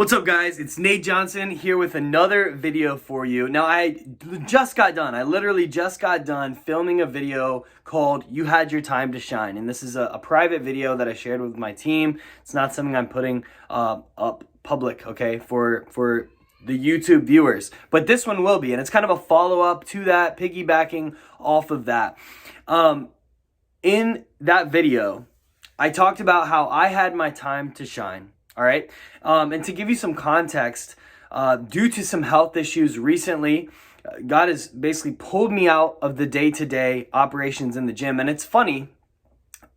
What's up, guys? It's Nate Johnson here with another video for you. Now, I literally just got done filming a video called You Had Your Time to Shine. And this is a private video that I shared with my team. It's not something I'm putting up public, okay, for the YouTube viewers. But this one will be, and it's kind of a follow-up to that, piggybacking off of that. In that video, I talked about how I had my time to shine. All right. And to give you some context, due to some health issues recently, God has basically pulled me out of the day-to-day operations in the gym. And it's funny,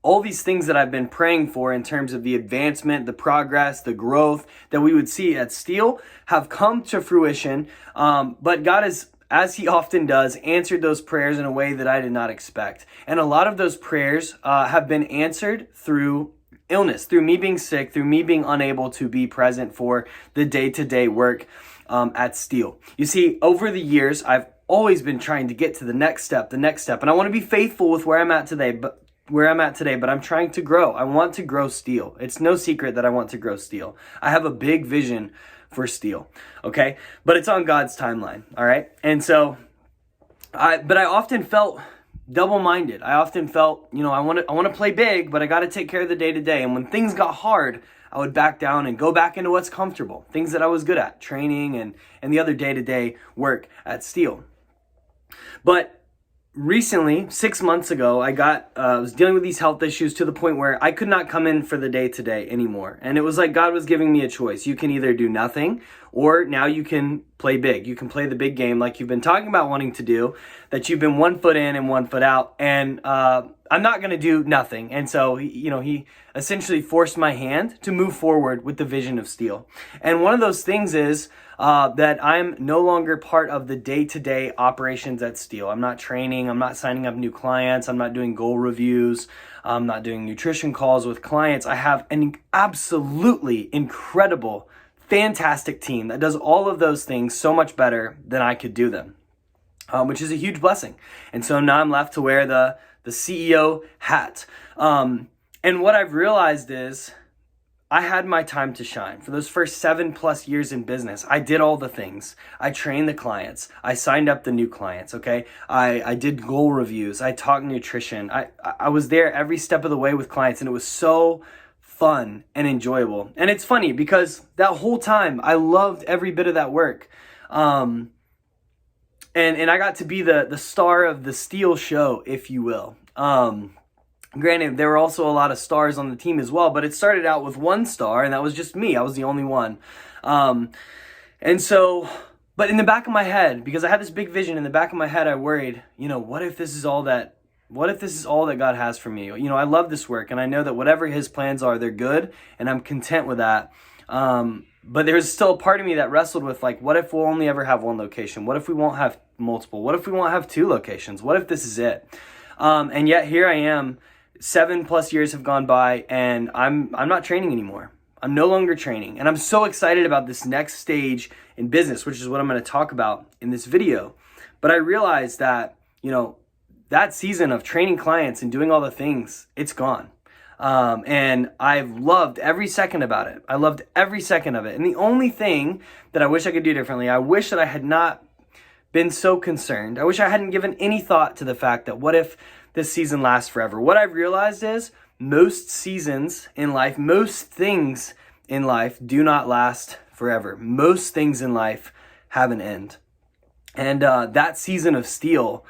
all these things that I've been praying for in terms of the advancement, the progress, the growth that we would see at Steel have come to fruition. But God has, as he often does, answered those prayers in a way that I did not expect. And a lot of those prayers have been answered through illness, through me being sick, through me being unable to be present for the day-to-day work at Steel. You see, over the years, I've always been trying to get to the next step, and I want to be faithful with where I'm at today, but I'm trying to grow. I want to grow Steel. It's no secret that I want to grow Steel. I have a big vision for Steel, okay? But it's on God's timeline, all right? And so, I often felt double-minded. I often felt, I want to play big, but I got to take care of the day-to-day. And when things got hard, I would back down and go back into what's comfortable, things that I was good at, training and the other day-to-day work at Steel. But recently, 6 months ago, I was dealing with these health issues to the point where I could not come in for the day-to-day anymore. And it was like God was giving me a choice. You can either do nothing, or now you can play big. You can play the big game like you've been talking about wanting to do, that you've been 1 foot in and 1 foot out. And I'm not going to do nothing. And so, he essentially forced my hand to move forward with the vision of Steel. And one of those things is that I'm no longer part of the day-to-day operations at Steel. I'm not training. I'm not signing up new clients. I'm not doing goal reviews. I'm not doing nutrition calls with clients. I have an absolutely incredible, fantastic team that does all of those things so much better than I could do them, which is a huge blessing. And so now I'm left to wear the CEO hat. And what I've realized is I had my time to shine. For those first 7+ years in business, I did all the things. I trained the clients. I signed up the new clients, okay? I did goal reviews. I taught nutrition. I was there every step of the way with clients, and it was so fun and enjoyable. And it's funny because that whole time, I loved every bit of that work. And I got to be the star of the Steel show, if you will. Granted, there were also a lot of stars on the team as well, but it started out with one star, and that was just me. I was the only one. And so, but in the back of my head, because I had this big vision in the back of my head, I worried, what if this is all that God has for me? I love this work, and I know that whatever his plans are, they're good, and I'm content with that. But there's still a part of me that wrestled with, what if we'll only ever have one location? What if we won't have multiple? What if we won't have 2 locations? What if this is it? And yet here I am. 7+ years have gone by, and I'm not training anymore. I'm no longer training, and I'm so excited about this next stage in business, which is what I'm going to talk about in this video. But I realized that, that season of training clients and doing all the things, it's gone. And I've loved every second about it. I loved every second of it. And the only thing that I wish I could do differently, I wish that I had not been so concerned. I wish I hadn't given any thought to the fact that what if this season lasts forever? What I've realized is most seasons in life, most things in life do not last forever. Most things in life have an end. And that season of Steel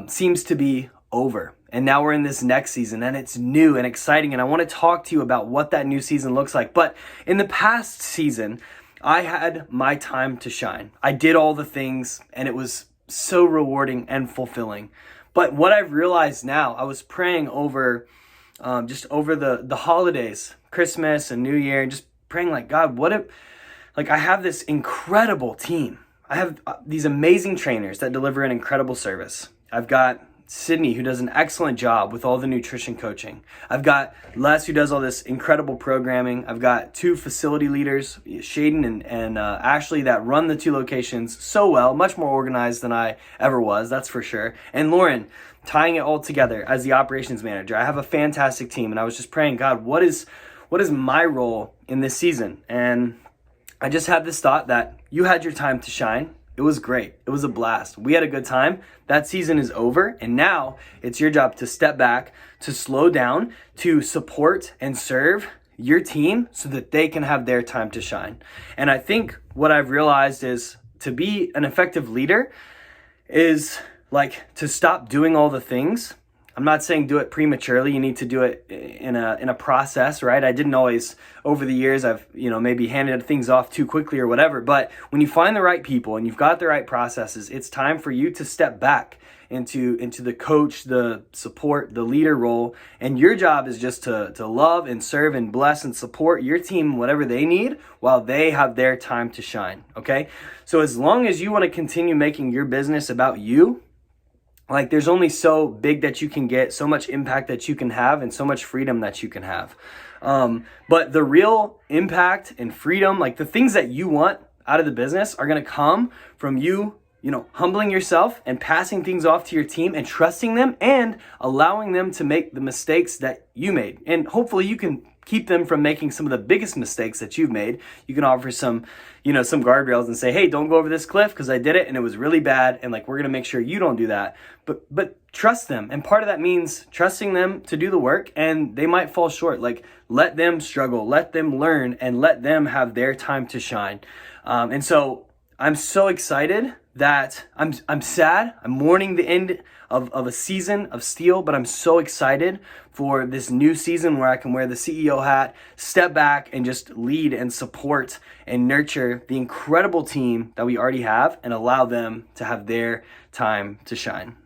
seems to be over. And now we're in this next season, and it's new and exciting. And I want to talk to you about what that new season looks like. But in the past season, I had my time to shine. I did all the things, and it was so rewarding and fulfilling. But what I've realized now, I was praying over the holidays, Christmas and New Year, and just praying God, what if, I have this incredible team. I have these amazing trainers that deliver an incredible service. I've got Sydney, who does an excellent job with all the nutrition coaching. I've got Les, who does all this incredible programming. I've got 2 facility leaders, Shaden and Ashley, that run the 2 locations so well, much more organized than I ever was, that's for sure. And Lauren, tying it all together as the operations manager. I have a fantastic team, and I was just praying, God, what is my role in this season? And I just had this thought that you had your time to shine. It was great. It was a blast. We had a good time. That season is over. And now it's your job to step back, to slow down, to support and serve your team so that they can have their time to shine. And I think what I've realized is to be an effective leader is like to stop doing all the things. I'm not saying do it prematurely. You need to do it in a process, right? I didn't always, over the years, I've, maybe handed things off too quickly or whatever. But when you find the right people and you've got the right processes, it's time for you to step back into the coach, the support, the leader role. And your job is just to love and serve and bless and support your team, whatever they need, while they have their time to shine, okay? So as long as you want to continue making your business about you, like there's only so big that you can get, so much impact that you can have, and so much freedom that you can have. But the real impact and freedom, like the things that you want out of the business are going to come from you, humbling yourself and passing things off to your team and trusting them and allowing them to make the mistakes that you made. And hopefully you can keep them from making some of the biggest mistakes that you've made. You can offer some guardrails and say, hey, don't go over this cliff because I did it and it was really bad. And like, we're going to make sure you don't do that. But trust them. And part of that means trusting them to do the work, and they might fall short. Like, let them struggle, let them learn, and let them have their time to shine. And so I'm so excited that I'm sad. I'm mourning the end of a season of Steel, but I'm so excited for this new season where I can wear the CEO hat, step back, and just lead and support and nurture the incredible team that we already have and allow them to have their time to shine.